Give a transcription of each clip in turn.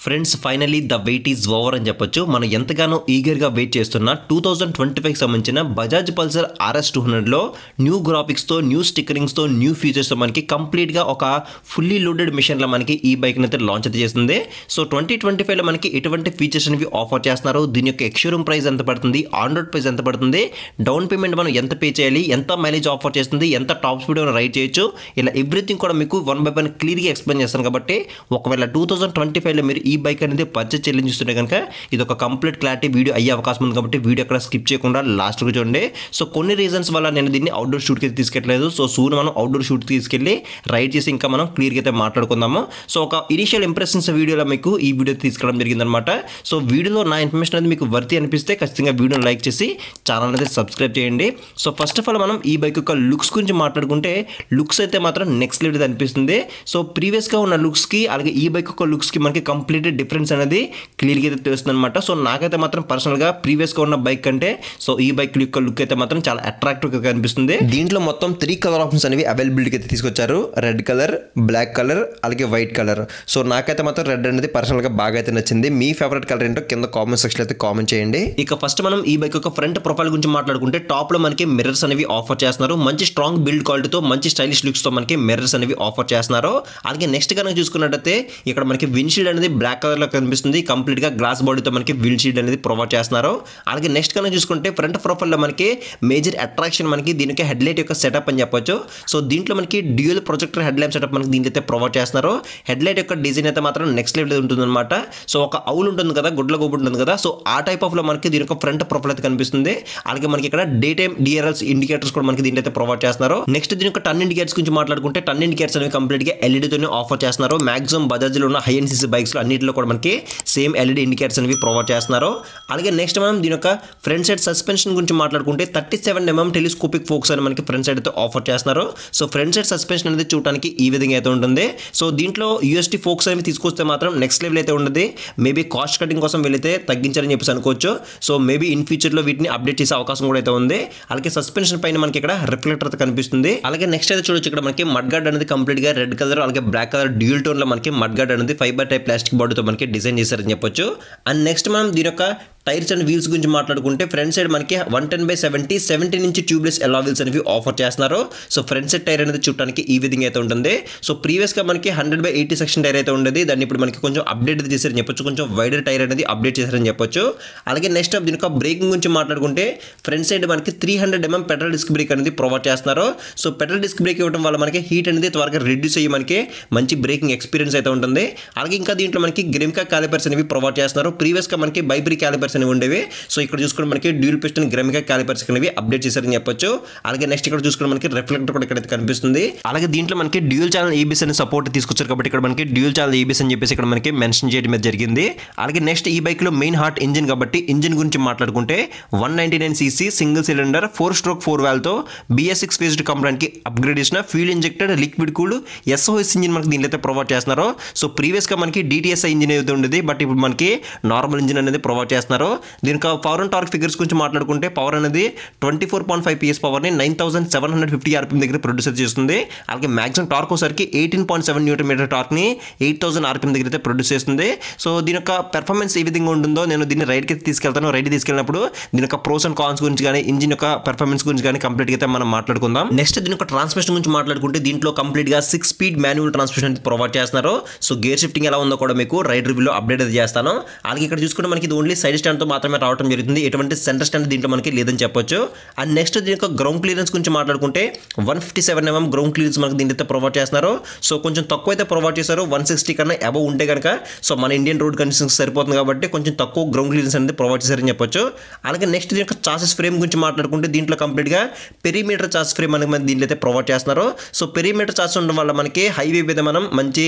Friends finally the wait is over అని చెప్పొచ్చు. మనం ఎంతగానో ఈగర్గా వెయిట్ చేస్తున్న 2025కి సంబంధించిన బజాజ్ పల్సర్ RS 200లో న్యూ గ్రాఫిక్స్తో, న్యూ స్టిక్కరింగ్స్తో, న్యూ ఫీచర్స్తో మనకి కంప్లీట్గా ఒక ఫుల్లీ లోడెడ్ మిషన్లో మనకి ఈ బైక్ని అయితే లాంచ్ అయితే చేస్తుంది. సో 2025లో మనకి ఎటువంటి ఫీచర్స్ అనేవి ఆఫర్ చేస్తున్నారు, దీని యొక్క ఎక్స్షోరూమ్ ప్రైస్ ఎంత పడుతుంది, ఆన్ రోడ్ ప్రైస్ ఎంత పడుతుంది, డౌన్ పేమెంట్ మనం ఎంత పే చేయాలి, ఎంత మైలేజ్ ఆఫర్ చేస్తుంది, ఎంత టాప్ స్పీడ్ మనం రైడ్ చేయొచ్చు, ఇలా ఎవ్రీథింగ్ కూడా మీకు వన్ బై వన్ క్లియర్గా ఎక్స్ప్లెయిన్ చేస్తాను. కాబట్టి ఒకవేళ 2025లో మీరు ఈ బైక్ అనేది పర్చేస్ చెల్లించుస్తుంటే కనుక ఇది ఒక కంప్లీట్ క్లారిటీ వీడియో అయ్యే అవకాశం ఉంది. కాబట్టి వీడియో అక్కడ స్కిప్ చేయకుండా లాస్ట్ వరకు చూడండి. సో కొన్ని రీజన్స్ వల్ల నేను దీన్ని అవుట్డోర్ షూట్కి అయితే తీసుకెళ్ళలేదు. సో సూన్ మనం అవుట్డోర్ షూట్కి తీసుకెళ్ళి రైడ్ చేసి ఇంకా మనం క్లియర్గా అయితే మాట్లాడుకుందాము. సో ఒక ఇనిషియల్ ఇంప్రెషన్స్ వీడియోలో మీకు ఈ వీడియో తీసుకెళ్ళడం జరిగిందనమాట. సో వీడియోలో నా ఇన్ఫర్మేషన్ అనేది మీకు వర్తి అనిపిస్తే ఖచ్చితంగా వీడియోని లైక్ చేసి ఛానల్ అయితే సబ్స్క్రైబ్ చేయండి. సో ఫస్ట్ ఆఫ్ ఆల్ మనం ఈ బైక్ యొక్క లుక్స్ గురించి మాట్లాడుకుంటే లుక్స్ అయితే మాత్రం నెక్స్ట్ లెవెల్ అనిపిస్తుంది. సో ప్రీవియస్గా ఉన్న లుక్స్కి అలాగే ఈ బైక్ యొక్క లుక్స్కి మనకి కంప్లీట్ డిఫరెన్స్ అనేది క్లియర్గా అయితే తెలుస్తుంది అనమాట. సో నాకైతే మాత్రం పర్సనల్గా ప్రీవియస్గా ఉన్న బైక్ కంటే సో ఈ బైక్ యొక్క లుక్ అయితే మాత్రం చాలా అట్రాక్టివ్గా కనిపిస్తుంది. దీంట్లో మొత్తం 3 కలర్ ఆప్షన్స్ అనేవి అవైలబిలిటీకి అయితే తీసుకొచ్చారు. రెడ్ కలర్, బ్లాక్ కలర్, అలాగే వైట్ కలర్. సో నాకైతే మాత్రం రెడ్ అనేది పర్సనల్గా బాగా అయితే నచ్చింది. మీ ఫేవరెట్ కలర్ ఏంటో కింద కామెంట్ సెక్షన్లో అయితే కామెంట్ చేయండి. ఇక ఫస్ట్ మనం ఈ బైక్ యొక్క ఫ్రంట్ ప్రొఫైల్ గురించి మాట్లాడుకుంటే టాప్లో మనకి మిర్రర్స్ అనేవి ఆఫర్ చేస్తున్నారు. మంచి స్ట్రాంగ్ బిల్డ్ క్వాలిటీతో, మంచి స్టైలిష్ లుక్స్తో మనకి మిర్రర్స్ అనేవి ఆఫర్ చేస్తున్నారు. అలాగే నెక్స్ట్ కనుక చూసుకున్నట్టయితే ఇక్కడ మనకి విండ్షీల్డ్ అనేది బ్లాక్ కలర్లో కనిపిస్తుంది. కంప్లీట్గా గ్లాస్ బాడీతో మనకి విండ్షీల్డ్ అనేది ప్రొవైడ్ చేస్తున్నారు. అలాగే నెక్స్ట్ కనుక చూసుకుంటే ఫ్రంట్ ప్రొఫైల్లో మనకి మేజర్ అట్రాక్షన్ మనకి దీనికి హెడ్ లైట్ యొక్క సెటప్ అని చెప్పొచ్చు. సో దీంట్లో మనకి dual projector head light setup మనకి దీంట్లో అయితే ప్రొవైడ్ చేస్తున్నారు. హెడ్ లైట్ యొక్క డిజైన్ అయితే మాత్రం నెక్స్ట్ లెవెల్ ఉంటుంది అనమాట. సో ఒక అవుల్ ఉంటుంది కదా, గుడ్ల గోబు ఉంటుంది కదా, సో ఆ టైప్ ఆఫ్ లో మనకి దీని యొక్క ఫ్రంట్ ప్రొఫైల్ అయితే కనిపిస్తుంది. అలాగే మనకి ఇక్కడ డే టైమ్ DRLs ఇండికేటర్స్ కూడా మనకి దీంట్లో అయితే ప్రొవైడ్ చేస్తున్నారు. నెక్స్ట్ దీని యొక్క టర్న్ ఇండికేటర్స్ గురించి మాట్లాడుకుంటే టర్న్ ఇండికేటర్స్ అనేవి కంప్లీట్ గా LED తోనే ఆఫర్ చేస్తున్నారు. మాక్సిమం బజాజ్ లో ఉన్న హై అండ్ సిసి బైక్స్ లో అన్నిటిలో కూడా మనకి సేమ్ LED ఇండికేటర్స్ అనేవి ప్రొవైడ్ చేస్తున్నారు. అలాగే నెక్స్ట్ మనం దీని యొక్క ఫ్రంట్ సైడ్ సస్పెన్షన్ గురించి మాట్లాడుకుంటే 37mm టెలిస్కోపిక్ ఫోక్స్ అని మనకి ఫ్రంట్ సైడ్ అయితే ఆఫర్ చేస్తున్నారు. సో ఫ్రంట్ సైడ్ సస్పెన్షన్ అనేది చూడడానికి ఈ విధంగా అయితే ఉంటుంది. సో దీంట్లో UST ఫోక్స్ అనేవి తీసుకొస్తే మాత్రం నెక్స్ట్ లెవెల్ అయితే ఉంటుంది. మేబీ కాస్ట్ కటింగ్ కోసం వెళితే తగ్గించారని చెప్పేసి అనుకోవచ్చు. సో మేబీ ఇన్ ఫ్యూచర్లో వీటిని అప్డేట్ చేసే అవకాశం కూడా అయితే ఉంది. అలాగే సస్పెన్షన్ పైన మనకి ఇక్కడ రిఫ్లెక్టర్ అయితే కనిపిస్తుంది. అలాగే నెక్స్ట్ అయితే చూడొచ్చు ఇక్కడ మనకి మడ్ గార్డ్ అనేది కంప్లీట్ గా రెడ్ కలర్ అలాగే బ్లాక్ కలర్ డ్యూయల్ టోన్ లో మనకి మడ్ గార్డ్ అనేది ఫైబర్ టైప్ ప్లాస్టిక్ బాడీతో మనకి డిజైన్ చేశారని చెప్పొచ్చు. అండ్ నెక్స్ట్ మనం దీని యొక్క టైర్స్ అండ్ వీల్స్ గురించి మాట్లాడుకుంటే ఫ్రంట్ సైడ్ మనకి 110/70 నుంచి ట్యూబ్లెస్ ఎలా వీల్స్ అనేవి ఆఫర్ చేస్తున్నారు. సో ఫ్రంట్ సైడ్ టైర్ అనేది చూడడానికి ఈ విధంగా అయితే ఉంటుంది. సో ప్రీవియస్గా మనకి 100/80 సెక్షన్ టైర్ అయితే ఉండేది, దాన్ని ఇప్పుడు మనకి కొంచెం అప్డేట్ చేశారని చెప్పొచ్చు. కొంచెం వైడర్ టైర్ అనేది అప్డేట్ చేశారని చెప్పొచ్చు. అలాగే నెక్స్ట్ దీని యొక్క బ్రేకింగ్ గురించి మాట్లాడుకుంటే ఫ్రంట్ సైడ్ మనకి 300mm పెట్రోల్ డిస్క్ బ్రేక్ అనేది ప్రొవైడ్ చేస్తున్నారు. సో పెట్రోల్ డిస్క్ బ్రేక్ ఇవ్వడం వల్ల మనకి హీట్ అనేది త్వరగా రిడ్యూస్ అయ్యి మనకి మంచి బ్రేకింగ్ ఎక్స్పీరియన్స్ అయితే ఉంటుంది. అలాగే ఇంకా దీంట్లో మనకి గ్రెమికా క్యాలిపర్స్ అనేవి ప్రొవైడ్ చేస్తున్నారు. ప్రీవియస్గా మనకి బైబ్రీ క్యాలిపర్స్ అనేవి ఉండేవి. సో ఇక్కడ చూసుకుంటే మనకి డ్యూల్ పిస్టన్ గ్రెమికా క్యాలిపర్స్ అనేవి అప్డేట్ చేశారని చెప్పొచ్చు. అలాగే నెక్స్ట్ ఇక్కడ చూసుకుంటే మనకి రిఫ్లెక్టర్ కూడా ఇక్కడ కనిపిస్తుంది. అలాగే దీంట్లో మనకి డ్యూయల్ ఛానల్ EBS అనే సపోర్ట్ తీసుకొచ్చారు. కాబట్టి ఇక్కడ మనకి డ్యూయల్ ఛానల్ EBS అని చెప్పేసి ఇక్కడ మనకి మెన్షన్ చేయడం మీద జరిగింది. అలాగే నెక్స్ట్ ఈ బైక్ లో మెయిన్ హార్ట్ ఇంజిన్ కాబట్టి ఇంజిన్ గురించి మాట్లాడుకుంటే 199cc single cylinder 4-stroke 4 valve తో BS6 ఫేజ్డ్ కంపోనెంట్ కి అప్గ్రేడ్ చేసిన fuel injected liquid cooled SOS engine మనకి దీనిలో అయితే ప్రొవైడ్ చేస్తున్నారు. సో ప్రీవియస్ గా మనకి DTSI ఇంజిన్ అయితే ఉండేది, బట్ ఇప్పుడు మనకి నార్మల్ ఇంజిన్ అనేది ప్రొవైడ్ చేస్తున్నారు. దీనికి పవర్ అండ్ టార్క్ ఫిగర్స్ గురించి మాట్లాడుకుంటే పవర్ అనేది 24.5 PS పవర్ని 9750 RPM దగ్గర ప్రొడ్యూస్ చేస్తుంది. అలాగే మాక్సిమం టార్క్ వచ్చేసరికి 18.7 Nm టార్క్ని 8000 RPM దగ్గర అయితే ప్రొడ్యూస్ చేస్తుంది. సో దీని యొక్క పెర్ఫార్మెన్స్ ఏ విధంగా ఉంటుందో నేను దీన్ని రైడ్కి తీసుకెళ్తాను. రైడ్ తీసుకెళ్ళినప్పుడు దీని యొక్క ప్రోస్ అండ్ కాన్స్ గురించి కానీ ఇంజిన్ యొక్క పెర్ఫార్మెన్స్ గురించి కానీ కంప్లీట్గా అయితే మనం మాట్లాడుకుందాం. నెక్స్ట్ దీని యొక్క ట్రాన్స్మిషన్ గురించి మాట్లాడుకుంటే దీంట్లో కంప్లీట్గా 6 స్పీడ్ మాన్యువల్ ట్రాన్స్మిషన్ అయితే ప్రొవైడ్ చేస్తున్నారు. సో గేర్ షిఫ్టింగ్ ఎలా ఉందో కూడా మీకు రైడ్ రివ్యూలో అప్డేట్ అయితే చేస్తాను. అలాగే ఇక్కడ చూసుకుంటే మనకి ఇది ఓన్లీ సైడ్ స్టాండ్తో మాత్రమే రావడం జరుగుతుంది, ఎటువంటి సెంటర్ స్టాండ్ దీంట్లో మనకి లేదని చెప్పొచ్చు. అండ్ నెక్స్ట్ దీని యొక్క గ్రౌండ్ క్లియరెన్స్ గురించి మాట్లాడుకుంటే 157mm గ్రౌండ్ క్లియరెన్స్ మనకి దీంట్లో ప్రొవైడ్ చేస్తున్నారు. సో కొంచెం తక్కువ అయితే ప్రొవైడ్ చేశారు. 160 కన్నా అబవ్ ఉంటే కనుక సో మన ఇండియన్ రోడ్ కండిషన్స్ సరిపోతుంది కాబట్టి కొంచెం తక్కువ గ్రౌండ్ క్లియరెన్స్ అనేది ప్రొవైడ్ చేశారని చెప్పొచ్చు. అలాగే నెక్స్ట్ దీని యొక్క చాసెస్ ఫ్రేమ్ గురించి మాట్లాడుకుంటే దీంట్లో కంప్లీట్గా పెరిమీటర్ చాసెస్ ఫ్రేమ్ మనకి దీంట్లో అయితే ప్రొవైడ్ చేస్తున్నారు. సో పెరిమీటర్ చాసెస్ ఉండడం వల్ల మనకి హైవే మీద మనం మంచి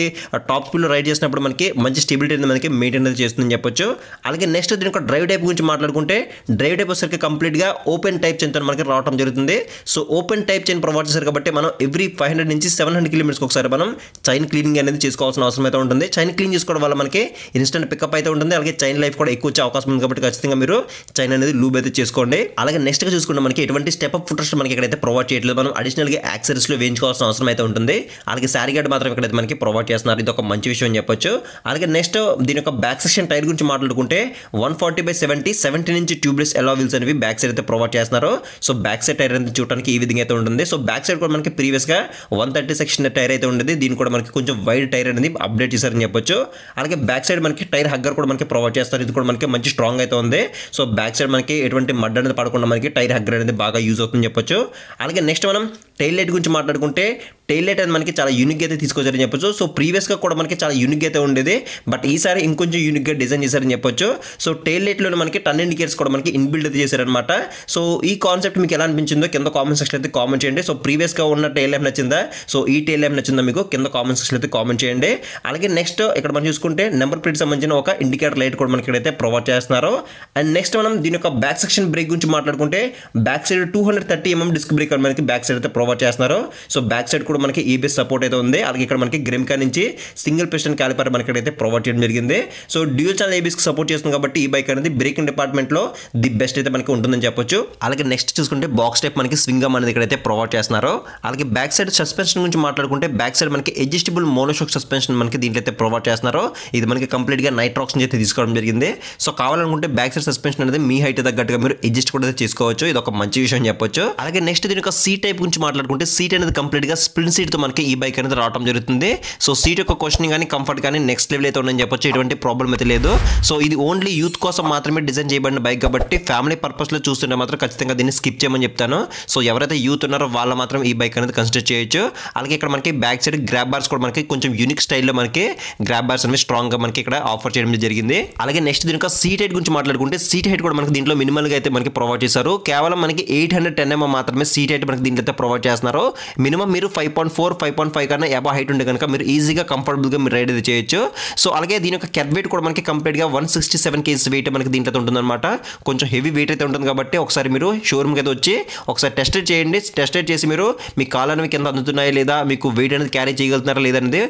టాప్ స్పీడ్లో రైడ్ చేసినప్పుడు మనకి మంచి స్టెబిలిటీ అనేది మనకి మెయింటైన్ చేస్తుందని చెప్పొచ్చు. అలాగే నెక్స్ట్ దీని యొక్క డ్రైవ్ టైప్ గురించి మాట్లాడుకుంటే డ్రైవ్ టైప్ వచ్చేసరికి కంప్లీట్గా ఓపెన్ టైప్ చైన్ మనకి రావడం జరుగుతుంది. So open type chain provide చేశారు కాబట్టి మనం ఎవ్రీ 500 నుంచి 700 కిలోమీటర్స్కి ఒకసారి మనం చైన్ క్లీనింగ్ అనేది చేసుకోవాల్సిన అవసరం అయితే ఉంటుంది. చైన్ క్లీన్ చేసుకోవడం వల్ల మనకి ఇన్స్టెంట్ పికప్ అయితే ఉంటుంది. అలాగే చైన్ లైఫ్ కూడా ఎక్కువ వచ్చే అవకాశం ఉంది కాబట్టి ఖచ్చితంగా మీరు చైన్ అనేది లూబ్ అయితే చేసుకోండి. అలాగే నెక్స్ట్గా చూసుకుంటే మనకి ఎటువంటి స్టెప్ అప్ ఫుట్ రెస్ట్ మనకి ఇక్కడైతే ప్రొవైడ్ చేయట్లేదు. మనం అడిషనల్గా యాక్సెసరీస్లో వేయించుకోవాల్సిన అవసరం అయితే ఉంటుంది. అలాగే శారీ గార్డ్ మాత్రం ఇక్కడైతే మనకి ప్రొవైడ్ చేస్తున్నారు. ఇది ఒక మంచి విషయం అని చెప్పొచ్చు. అలాగే నెక్స్ట్ దీని యొక్క బ్యాక్ సెక్షన్ టైర్ గురించి మాట్లాడుకుంటే 140/70 నుంచి ట్యూబ్లెస్ ఎలా వీల్స్ అనేవి బ్యాక్ సైడ్ అయితే ప్రొవైడ్ చేస్తున్నారు. సో బ్యాక్ సైడ్ టైర్ అనేది చూడడానికి ఈ విధంగా అయితే ఉంటుంది. సో బ్యాక్ సైడ్ కూడా మనకి ప్రీవియస్గా 130 సెక్షన్ టైర్ అయితే ఉండేది. దీని కూడా మనకి కొంచెం వైడ్ టైర్ అనేది అప్డేట్ చేశారని చెప్పొచ్చు. అలాగే బ్యాక్ సైడ్ మనకి టైర్ హగ్గర్ కూడా మనకి ప్రొవైడ్ చేస్తారు. ఇది కూడా మనకి మంచి స్ట్రాంగ్ అయితే ఉంది. సో బ్యాక్ సైడ్ మనకి ఎటువంటి మడ్ అనేది పడకుండా మనకి టైర్ హగ్గర్ అనేది బాగా యూజ్ అవుతుందని చెప్పొచ్చు. అలాగే నెక్స్ట్ మనం టైల్ లైట్ గురించి మాట్లాడుకుంటే టైల్ లైట్ అనేది మనకి చాలా యూనిక్ అయితే తీసుకొచ్చారని చెప్పొచ్చు. సో ప్రీవియస్గా కూడా మనకి చాలా యూనిక్ అయితే ఉండేది. బట్ ఈసారి ఇంకొంచెం యూనిక్గా డిజైన్ చేశారని చెప్పొచ్చు. సో టైల్ లైట్లో మనకి టర్న్ ఇండికేటర్స్ కూడా మనకి ఇన్బిల్డ్ అయితే చేశారనమాట. సో ఈ కాన్సెప్ట్ మీకు ఎలా అనిపించిందో కింద కామెంట్ సెక్షన్ అయితే కామెంట్ చేయండి. సో ప్రీవియస్గా ఉన్న టైల్ ల్యాంప్ నచ్చిందా, సో ఈ టైల్ ల్యాంప్ నచ్చిందా మీకు కింద కామెంట్ సెక్షన్ అయితే కామెంట్ చేయండి. అలాగే నెక్స్ట్ ఇక్కడ మనం చూసుకుంటే నెంబర్ ప్లేట్ సంబంధించిన ఒక ఇండికేటర్ లైట్ కూడా మనకి ఇక్కడైతే ప్రొవైడ్ చేస్తున్నారు. అండ్ నెక్స్ట్ మనం దీని యొక్క బ్యాక్ సెక్షన్ బ్రేక్ గురించి మాట్లాడుకుంటే back side 230 mm disc brake మనకి బ్యాక్ సైడ్ అయితే ప్రొవైడ్ చేస్తున్నారు. సో బ్యాక్ సైడ్ కూడా మనకి EBS సపోర్ట్ అయితే ఉంది. అలాగే ఇక్కడ మనకి గ్రెమ్కా నుంచి సింగిల్ పిస్టన్ క్యాలిపర్ మనకి అయితే ప్రొవైడ్ చేయడం జరిగింది. సో డ్యూయల్ ఛానల్ ABS కి సపోర్ట్ చేస్తుంది కాబట్టి ఈ బైక్ అనేది బ్రేకింగ్ డిపార్ట్మెంట్ లో ది బెస్ట్ అయితే మనకి ఉంటుందని చెప్పొచ్చు. అలాగే నెక్స్ట్ చూసుకుంటే బాక్స్ టైప్ మనకి స్వింగ్ ఆర్మ్ అనేది ఇక్కడైతే ప్రొవైడ్ చేస్తున్నారు. అలాగే బ్యాక్ సైడ్ సస్పెన్షన్ గురించి మాట్లాడుకుంటే బ్యాక్ సైడ్ మనకి అడ్జస్టబుల్ మోనోషాక్ సస్పెన్షన్ మనకి దీంట్లో అయితే ప్రొవైడ్ చేస్తున్నారు. ఇది మనకి కంప్లీట్ గా నైట్రాక్స్ నుంచి అయితే తీసుకోవడం జరిగింది. సో కావాలనుకుంటే బ్యాక్ సైడ్ సస్పెన్షన్ అనేది మీ హైట్ తగ్గట్టుగా మీరు అడ్జస్ట్ కూడా చేసుకోవచ్చు. ఇది ఒక మంచి విషయం చెప్పొచ్చు. అలాగే నెక్స్ట్ దీని యొక్క సీట్ టైప్ గురించి మాట్లాడుకుంటే సీట్ అనేది కంప్లీట్ గా స్ప్లిన్ సీట్ తో మనకి ఈ బైక్ అనేది రావడం జరుగుతుంది. సో సీట్ యొక్క క్వశ్చనింగ్ కానీ కంఫర్ట్ కానీ నెక్స్ట్ లెవెల్ అయితే ఉందని చెప్పొచ్చు. ఎటువంటి ప్రాబ్లం అయితే లేదు. సో ఇది ఓన్లీ యూత్ కోసం మాత్రమే డిజైన్ చేయబడిన బైక్ కాబట్టి ఫ్యామిలీ పర్పస్ లో చూస్తుంటే మాత్రం ఖచ్చితంగా దీన్ని స్కిప్ చేయమని చెప్తాను. సో ఎవరైతే యూత్ ఉన్నారో వాళ్ళ మాత్రం ఈ బైక్ అనేది కన్సిడర్ చేయొచ్చు. అలాగే ఇక్కడ మనకి బ్యాక్ సైడ్ గ్రాబ్ బార్స్ కూడా మనకి కొంచెం యూనిక్ స్టైల్లో మనకి గ్రాబ్ బార్స్ అనేవి స్ట్రాంగ్ గా మనకి ఇక్కడ ఆఫర్ చేయడం జరిగింది. అలాగే నెక్స్ట్ దీని యొక్క సీట్ హైట్ గురించి మాట్లాడుకుంటే సీట్ హైట్ కూడా మనకి దీంట్లో మినిమల్ గా అయితే మనకి ప్రొవైడ్ చేశారు. కేవలం మనకి 810 mm మాత్రమే సీట్ హైట్ మనకి దీంట్లో అయితే ప్రొవైడ్ చేస్తున్నారు. మినిమం మీరు 5.4, 5.5 కన్నా అబౌవ్ హైట్ ఉంటే కనుక మీరు ఈజీగా కంఫర్టబుల్ గా మీరు రైడ్ అయితే చేయొచ్చు. సో అలాగే దీని యొక్క కెట్ వెయిట్ కూడా మనకి కంప్లీట్ గా 167 kgs వెయిట్ మనకి దీంట్లో ఉంటుందన్నమాట. కొంచెం హెవీ వెయిట్ అయితే ఉంటుంది కాబట్టి ఒకసారి మీరు షోరూమ్ కి అయితే వచ్చి ఒకసారి టెస్ట్ చేయండి. టెస్ట్ చేసి మీరు మీ కాళ్ళు అనేవి కింద అందుతున్నాయా లేదా, మీకు వెయిట్ అనేది క్యారీ చేయగలుగుతున్నారా లేదా అనేది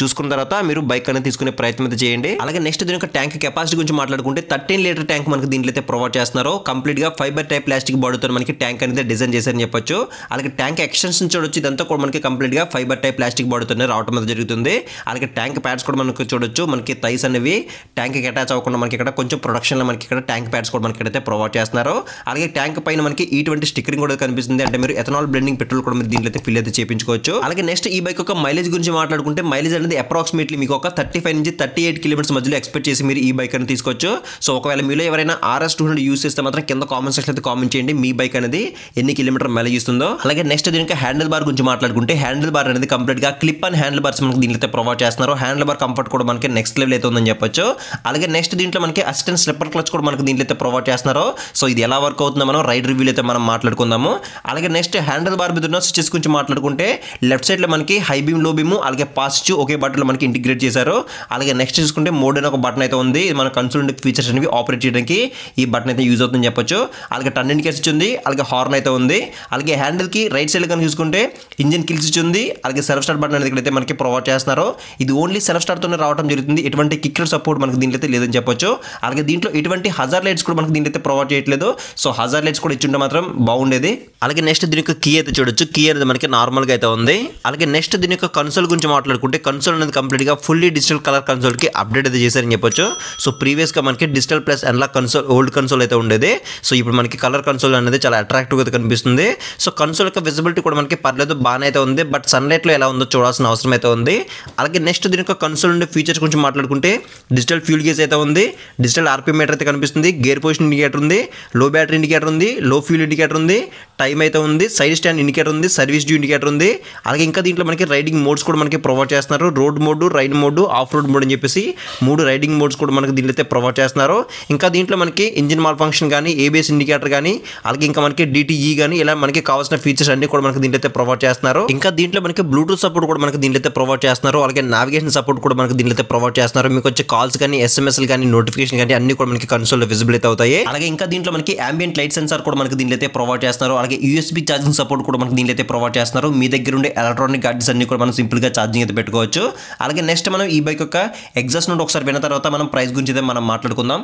చూసుకున్న తర్వాత మీరు బైక్ అనేది తీసుకునే ప్రయత్నం అయితే చేయండి. అలాగే నెక్స్ట్ దీని యొక్క ట్యాంక్ కెపాసిటీ గురించి మాట్లాడుకుంటే 13 లీటర్ ట్యాంక్ మనకి దీంట్లో అయితే ప్రొవైడ్ చేస్తున్నారు. కంప్లీట్ గా ఫైబర్ టైప్ ప్లాస్టిక్ బాడీతో మనకి ట్యాంక్ అనేది డిజైన్ చేశారని చెప్పొచ్చు. అలాగే ట్యాంక్ ఎక్స్టెన్షన్ చూడొచ్చు. ఇదంతా కూడా మనకి కంప్లీట్ గా ఫైబర్ టైప్ ప్లాస్టిక్ బాడీతోనే రావడం అనేది జరుగుతుంది. అలాగే ట్యాంక్ ప్యాడ్స్ కూడా మనకి చూడొచ్చు. మనకి థైస్ అనేవి ట్యాంక్ కి అటాచ్ అవ్వకుండా మనకి ఇక్కడ కొంచెం ప్రొడక్షన్ లో మనకి ఇక్కడ ట్యాంక్ ప్యాడ్స్ కూడా మనకి అయితే ప్రొవైడ్ చేస్తున్నారు. అలాగే ట్యాంక్ పైన మనకి E20 స్టిక్కరింగ్ కూడా కనిపిస్తుంది. అంటే మీరు ఎథనాల్ బ్లెండింగ్ పెట్రోల్ కూడా మీరు దీంట్లో అయితే ఫిల్ అయితే చేయించుకోవచ్చు. అలాగే నెక్స్ట్ ఈ బైక్ యొక్క మైలేజ్ గురించి మాట్లాడుకుంటే మైలేజ్ అనేది అప్రాక్సిమేట్లీ మీకు ఒక 35 నుంచి 38 కిలోమీటర్స్ మధ్యలో ఎక్స్పెక్ట్ చేసి మీరు ఈ బైక్ అనేది తీసుకోవచ్చు. సో ఒకవేళ మీలో ఎవరైనా RS200 యూస్ చేస్తే మాత్రం కింద కామెంట్ సెక్షన్ అయితే కామెంట్ చేయండి మీ బైక్ అనేది ఎన్ని కిలోమీటర్ మైలేజ్ ఇస్తుందో. అలాగే నెక్స్ట్ దీనికి హ్యాండిల్ బార్ గురించి మాట్లాడుకుంటే హ్యాండిల్ బార్ అనేది కంప్లీట్ గా క్లిప్ అండ్ హ్యాండిల్ బార్స్ మనకి దీంట్లో అయితే ప్రొవైడ్ చేస్తున్నారు. హ్యాండిల్ బార్ కంఫర్ట్ కూడా మనకి నెక్స్ట్ లెవెల్ అయితే ఉందని చెప్పొచ్చు. అలాగే నెక్స్ట్ దీంట్లో మనకి అసిస్టెంట్ స్లిప్పర్ క్లచ్ కూడా మనకి దీంట్లో అయితే ప్రొవైడ్ చేస్తున్నారు. సో ఇది ఎలా వర్క్ అవుతుందో మనం రైడ్ రివ్యూలో అయితే మనం మాట్లాడుకుందాము. అలాగే నెక్స్ట్ హ్యాండిల్ బార్ మీద ఉన్న స్విచెస్ గురించి మాట్లాడుకుంటే లెఫ్ట్ సైడ్ లో మనకి హై బీమ్, లో బీమ్, అలాగే పాజిటివ్ ఒకే బటన్ లో మనకి ఇంటిగ్రేట్ చేశారు. అలాగే నెక్స్ట్ చూసుకుంటే మోడ్ అనే ఒక బటన్ అయితే ఉంది. ఇది మన కన్సోల్ ఫీచర్స్ అనేవి ఆపరేట్ చేయడానికి ఈ బటన్ అయితే యూజ్ అవుతుందని చెప్పొచ్చు. అలాగే టర్న్ ఇండికేటర్స్ ఉంది. అలాగే హార్న్ అయితే ఉంది. అలాగే హ్యాండిల్ కి రైట్ సైడ్ కనుక చూసుకుంటే ఇంజిన్ కిల్ స్విచ్ ఉంది. అలాగే సెల్ఫ్ స్టార్ట్ బటన్ అనేది ఇక్కడైతే మనకి ప్రొవైడ్ చేస్తున్నారు. ఇది ఓన్లీ సెల్ఫ్ స్టార్ట్ తోనే రావడం జరుగుతుంది. ఎటువంటి కిక్కర్ సపోర్ట్ మనకి దీంట్లో అయితే లేదని చెప్పొచ్చు. అలాగే దీంట్లో ఎటువంటి హజార్ లైట్స్ కూడా మనకి దీంట్లో అయితే ప్రొవైడ్ చేయట్లేదు. సో హజార్ లైట్స్ కూడా ఇచ్చుంటే మాత్రం బాగుండేది. అలాగే నెక్స్ట్ దీని యొక్క కీ అయితే చూడొచ్చు. కీ అనేది మనకి నార్మల్ గా అయితే ఉంది. అలాగే నెక్స్ట్ దీని యొక్క కన్సోల్ గురించి మాట్లాడుకుంటే కన్సోల్ అనేది కంప్లీట్ గా ఫుల్లీ డిజిటల్ కలర్ కన్సోల్ కి అప్డేట్ అయితే చేశారని చెప్పొచ్చు. సో ప్రీవియస్ గా మనకి digital plus analog console old console అయితే ఉండేది. సో ఇప్పుడు మనకి కలర్ కన్సోల్ అనేది చాలా అట్రాక్టివ్ గా కనిపిస్తుంది. సో కన్సోల్ యొక్క విజిబిలిటీ కూడా మనకి పర్లేదు, బాగానే అయితే ఉంది. బట్ సన్లైట్ లో ఎలా ఉందో చూడాల్సిన అవసరం అయితే ఉంది. అలాగే నెక్స్ట్ దీని యొక్క కన్సోల్ ఉండే ఫీచర్స్ గురించి మాట్లాడుకుంటే డిజిటల్ ఫ్యూల్ గేజ్ అయితే ఉంది. డిజిటల్ ఆర్పిఎం మీటర్ అయితే కనిపిస్తుంది. గేర్ పొజిషన్ ఇండికేటర్ ఉంది. లో బ్యాటరీ ఇండికేటర్ ఉంది. లో ఫ్యూల్ ఇండికేటర్ ఉంది. టైం అయితే ఉంది. సైడ్ స్టాండ్ ఇండికేటర్ ఉంది. సర్వీస్ డ్యూ ఇండికేటర్ ఉంది. అలాగే ఇంకా దీంట్లో మనకి రైడింగ్ మోడ్స్ కూడా మనకి ప్రొవైడ్ చేస్తున్నారు. Road mode, ride mode, off road mode అని చెప్పేసి 3 రైడింగ్ మోడ్స్ కూడా మనకి దీంట్లో అయితే ప్రొవైడ్ చేస్తున్నారు. ఇంకా దీంట్లో మనకి ఇంజిన్ మాల్ ఫంక్షన్ కానీ, ABS ఇండికేటర్ కానీ, అలాగే ఇంకా మనకి DTE కానీ ఇలా మనకి కావాల్సిన ఫీచర్స్ అన్ని కూడా మనకి దీంట్లో అయితే ప్రొవైడ్ చేస్తున్నారు. ఇంకా దీంట్లో మనకి బ్లూటూత్ సపోర్ట్ కూడా మనకి దీంట్లో అయితే ప్రొవైడ్ చేస్తున్నారు. అలాగే నావిగేషన్ సపోర్ట్ కూడా మనకి దీంట్లో అయితే ప్రొవైడ్ చేస్తున్నారు. మీకు వచ్చే కాల్స్ కానీ, SMS కానీ, నోటిఫికేషన్ కానీ అన్ని కూడా కూడా మనకి కన్సోల్ లో విజిబుల్ అయితే అవుతాయి. అలాగే ఇంకా దీంట్లో మనకి ambient లైట్ సెన్సార్ కూడా మనకి దీంట్లో అయితే ప్రొవైడ్ చేస్తున్నారు. అలాగే USB ఛార్జింగ్ సపోర్ట్ కూడా మనకి దీంట్లో అయితే ప్రొవైడ్ చేస్తున్నారు. మీ దగ్గర ఉండే ఎలక్ట్రానిక్ గాడ్జెట్స్ అన్ని కూడా మనం సింపుల్ గా ఛార్జింగ్ అయితే పెట్టుకోవచ్చు. అలాగే నెక్స్ట్ మనం ఈ బైక్ యొక్క ఎగ్జాస్ట్ నోట్ ఒకసారి విన్న తర్వాత మనం ప్రైస్ గురించి అయితే మనం మాట్లాడుకుందాం.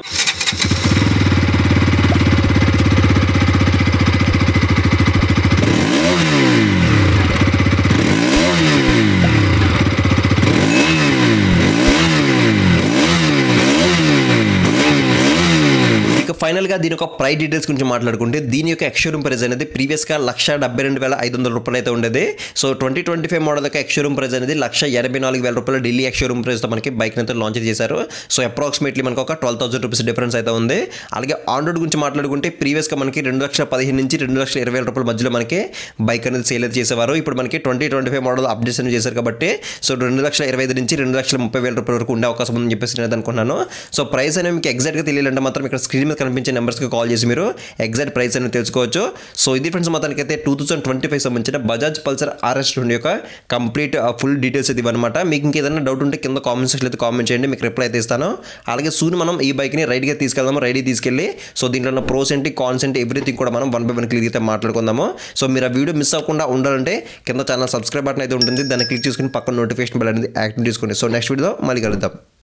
ఫైనల్ గా దీని యొక్క ప్రైస్ డీటెయిల్స్ గురించి మాట్లాడుకుంటే దీని యొక్క ఎక్స్‌షోరూమ్ ప్రైస్ అనేది ప్రీవియస్ గా 1,72,500 రూపాయలు అయితే ఉండేది. సో 2025 మోడల్ యొక్క ఎక్స్‌షోరూమ్ ప్రైస్ అనేది 1,84,000 రూపాయలు ఢిల్లీ ఎక్స్‌షోరూమ్ ప్రైస్ తో మనకి బైక్ అయితే లాంచ్ చేశారు. సో అప్రాక్సిమేట్లీ మనకు ఒక 12,000 రూపీస్ డిఫరెన్స్ అయితే ఉంది. అలాగే ఆన్ రోడ్ గురించి మాట్లాడుకుంటే ప్రీవియస్ గా మనకి 2,15,000 నుంచి 2,20,000 రూపాయల మధ్యలో మనకి బైక్ అనేది సేల్ అయితే చేసేవారు. ఇప్పుడు మనకి 2025 మోడల్ అప్డేట్స్ అనేది చేశారు కాబట్టి సో 2,25,000 నుంచి 2,30,000 రూపాయల వరకు ఉండే అవకాశం ఉందని చెప్పేసి నేను అనుకున్నాను. సో ప్రైస్ అనేది మీకు ఎగ్జాక్ట్ గా తెలియాలంటే మాత్రం ఇక్కడ స్క్రీన్ మీద కనిపించే నెంబర్స్కి కాల్ చేసి మీరు ఎగ్జాక్ట్ ప్రైస్ అనేది తెలుసుకోవచ్చు. సో ఇది ఫ్రెండ్స్ మొత్తానికి అయితే 2025 సంబంధించిన బజాజ్ పల్సర్ RS2 యొక్క కంప్లీట్ ఫుల్ డీటెయిల్స్ ఇది అనమాట. మీకు ఇంకేదైనా డౌట్ ఉంటే కింద కామెంట్ సెక్షన్ అయితే కామెంట్ చేయండి, మీకు రిప్లై అయితే ఇస్తాను. అలాగే సూన్ మనం ఈ బైక్ని రైడ్గా తీసుకెళ్దాము. రైడ్ తీసుకెళ్ళి సో దీంట్లో ఉన్న ప్రోస్ ఏంటి కాన్స్ ఏంటి ఎవ్రీథింగ్ కూడా మనం 1 by 1 క్లిక్ అయితే మాట్లాడుకుందాము. సో మీరు ఆ వీడియో మిస్ అవ్వకుండా ఉండాలంటే కింద ఛానల్ సబ్స్క్రైబ్ బటన్ అయితే ఉంటుంది, దాన్ని క్లిక్ చేసుకుని పక్కన నోటిఫికేషన్ బెల్ అనేది యాక్టివ్ చేసుకోండి. సో నెక్స్ట్ వీడియోలో మళ్ళీ కలుద్దాం.